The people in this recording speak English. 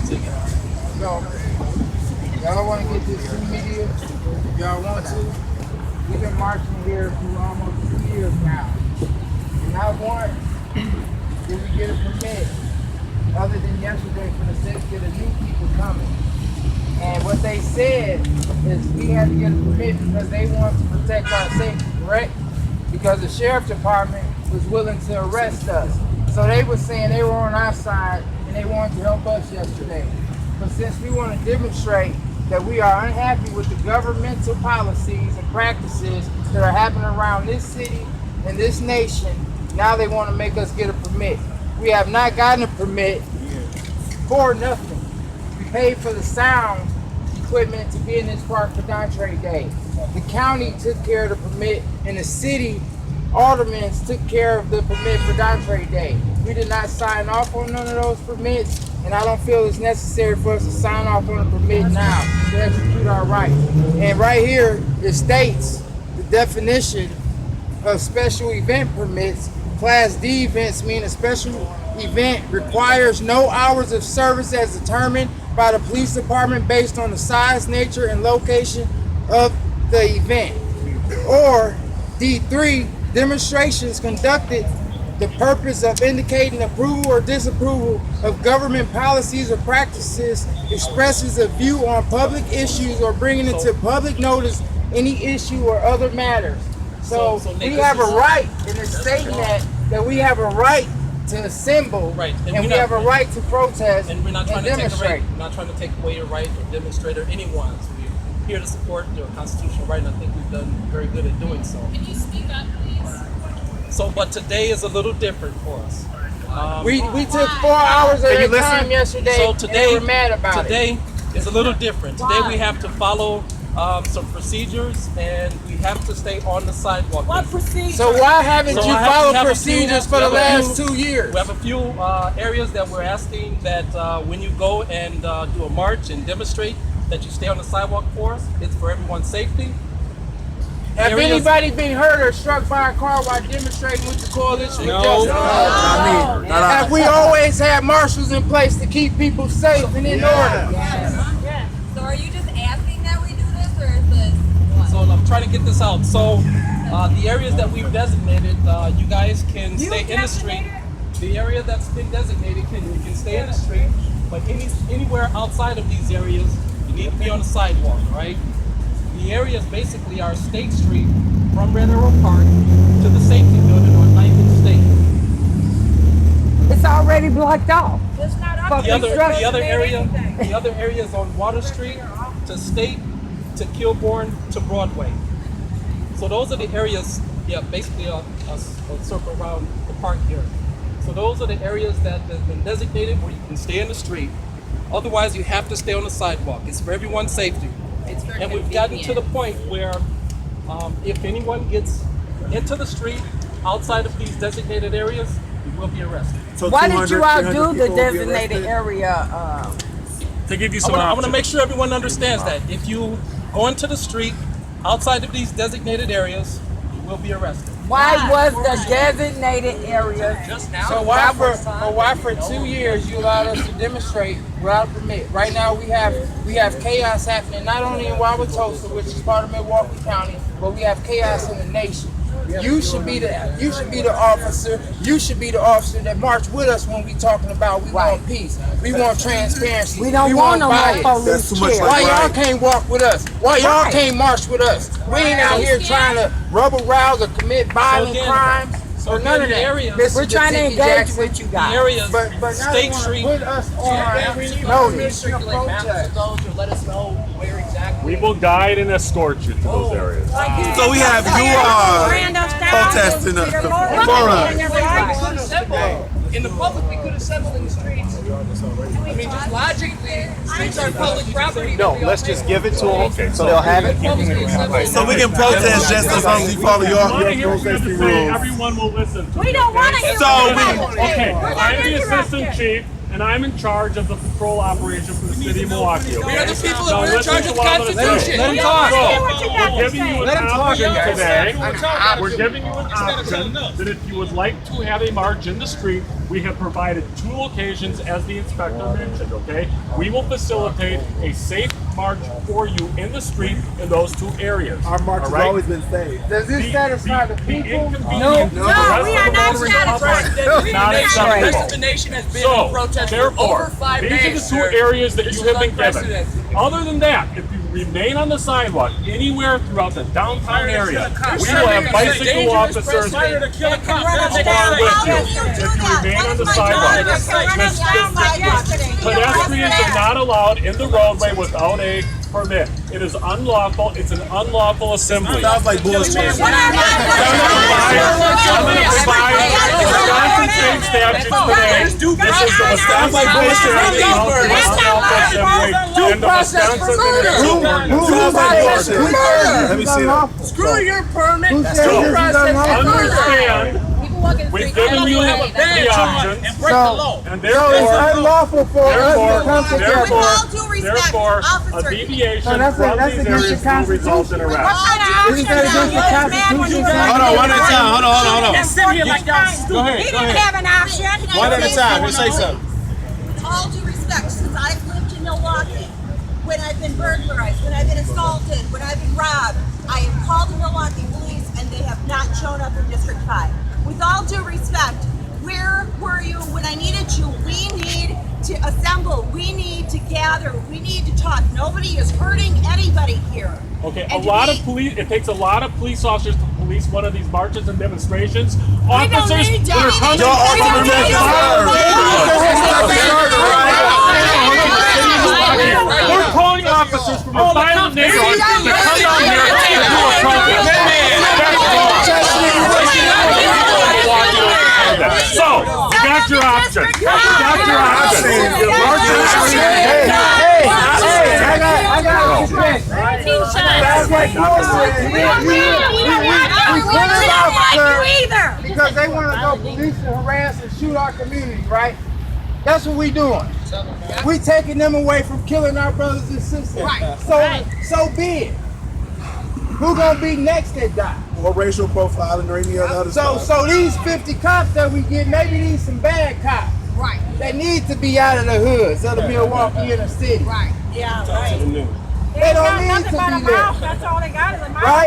So, y'all want to get this to media? If y'all want to. We've been marching here for almost 2 years now. And not once did we get a permit, other than yesterday for the safety of the new people coming. And what they said is we had to get a permit because they want to protect our safety, correct? Because the sheriff department was willing to arrest us. So they were saying they were on our side and they wanted to help us yesterday. But since we want to demonstrate that we are unhappy with the governmental policies and practices that are happening around this city and this nation, now they want to make us get a permit. We have not gotten a permit for nothing. We paid for the sound equipment to be in this park for D'Entrée Day. The county took care of the permit, and the city aldermen took care of the permit for D'Entrée Day. We did not sign off on none of those permits, and I don't feel it's necessary for us to sign off on a permit now to execute our right. And right here, it states the definition of special event permits. Class D events mean a special event requires no hours of service as determined by the police department based on the size, nature, and location of the event. Or D3, demonstrations conducted the purpose of indicating approval or disapproval of government policies or practices, expresses a view on public issues, or bringing into public notice any issue or other matters. So we have a right, and it's stating that we have a right to assemble, right, and we have a right to protest and we're not trying to demonstrate. We're not trying to take away your right or demonstrate or anyone's. We're here to support your constitutional right, and I think we've done very good at doing so. Can you speak up, please? So, but today is a little different for us. We took 4 hours of their time yesterday, so today, and we're mad about today is a little different. Today we have to follow some procedures, and we have to stay on the sidewalk. What procedures? So why haven't you followed procedures for the last 2 years? We have a few areas that we're asking that when you go and do a march and demonstrate, that you stay on the sidewalk for us. It's for everyone's safety. Have anybody been hurt or struck by a car while demonstrating with the coalition? No. Not me. Have we always had marshals in place to keep people safe and in order? Yes. So are you just asking that we do this, or is this what? So I'm trying to get this out. So the areas that we've designated, you guys can stay in the street. The area that's been designated, you can stay in the street, but anywhere outside of these areas, you need to be on the sidewalk, right? The areas basically are State Street from Red Arrow Park to the safety building on 9th and State. It's already blocked off. It's not up The other area is on Water Street to State to Kilbourne to Broadway. So those are the areas, basically a circle around the park here. So those are the areas that have been designated where you can stay in the street. Otherwise, you have to stay on the sidewalk. It's for everyone's safety. And we've gotten to the point where if anyone gets into the street outside of these designated areas, you will be arrested. So why did you all do the designated area? To give you some I want to make sure everyone understands that. If you go into the street outside of these designated areas, you will be arrested. Why was the designated area? So why for 2 years you allowed us to demonstrate without a permit? Right now we have chaos happening not only in Wauwatosa, which is part of Milwaukee County, but we have chaos in the nation. You should be the officer. You should be the officer that march with us when we talking about we want peace. We want transparency. We don't want no more police. Why y'all can't walk with us? Why y'all can't march with us? We ain't out here trying to rubber rouse or commit violent crimes or none of that. We're trying to engage with you guys. Areas, But now State they Street. want to put us on notice. Let us know where exactly. We will guide and escort you to those areas. So we have you protesting us for us. In the public, we could assemble in the streets. I mean, just logically, streets are public property. No, let's just give it to them Okay, so they'll have it. So we can protest just as long as we follow I want to hear your what you have to say. rules. Everyone will listen to We you, don't okay? want to hear So Okay, We're not I'm the interrupted. assistant chief, and I'm in charge of the patrol operation for the city of Milwaukee. Okay? We are the people that Now are in listen charge to of what I'm gonna Constitution. say. Let him We talk. don't want to hear what you got We're to giving you say. an option today. We're giving you an option that if you would like to have a march in the street, We have provided 2 locations, as the inspector mentioned, okay? We will facilitate a safe march for you in the street in those 2 areas. Our march has all right? always been safe. Does this satisfy the people? inconvenience No. for the rest we of are the not motoring public satisfied. is not The rest of acceptable. the nation has been So, in protest for therefore, over 5 these days. are the 2 sir. areas that This you is have been given. unprecedented. Other than that, if you remain on the sidewalk anywhere throughout the downtown area, we will have bicycle officers along with you if you remain on the sidewalk. Pedestrians are not allowed in the roadway without a permit. It is unlawful. It's an unlawful assembly. Sounds like bullshit. I'm going to provide Wisconsin state statutes today. This is the Wisconsin bullshit. And the Wisconsin Sounds like bullshit. Let me see that. Screw your permit. Who said this is unlawful? Understand, we've given you the options, And break the law. and So it's therefore, unlawful for us to come together. With all due respect, therefore, a officer, deviation So that's from against these the areas will result in arrest. Isn't that against the Constitution? Hold on, one at a time. Hold on. Can't sit here like y'all stupid. Go ahead. have an option. One at a time. Let's say something. With all due respect, since I've lived in Milwaukee, when I've been burglarized, when I've been assaulted, when I've been robbed, I have called the Milwaukee police and they have not shown up in District 5. With all due respect, where were you when I needed you? We need to assemble. We need to gather. We need to talk. Nobody is hurting anybody here. Okay, And it takes a lot of police officers to police one of these marches and demonstrations. Officers need that are to. coming Your ultimate We're calling officers from a violent neighborhood to come down here and do a protest. So, you got your option. You got your option. I got respect. That's what you said. We put it out, sir, because they want to go police and harass and shoot our community, right? That's what we doing. We taking them away from killing our brothers and sisters. So be it. Who gonna be next that die? Or racial profiling or any other So stuff. so these 50 cops that we get, maybe these some bad cops. Right. That need to be out of the hoods of the Milwaukee inner city. Right. They don't need to be there. That's all they got is a mouth. Right?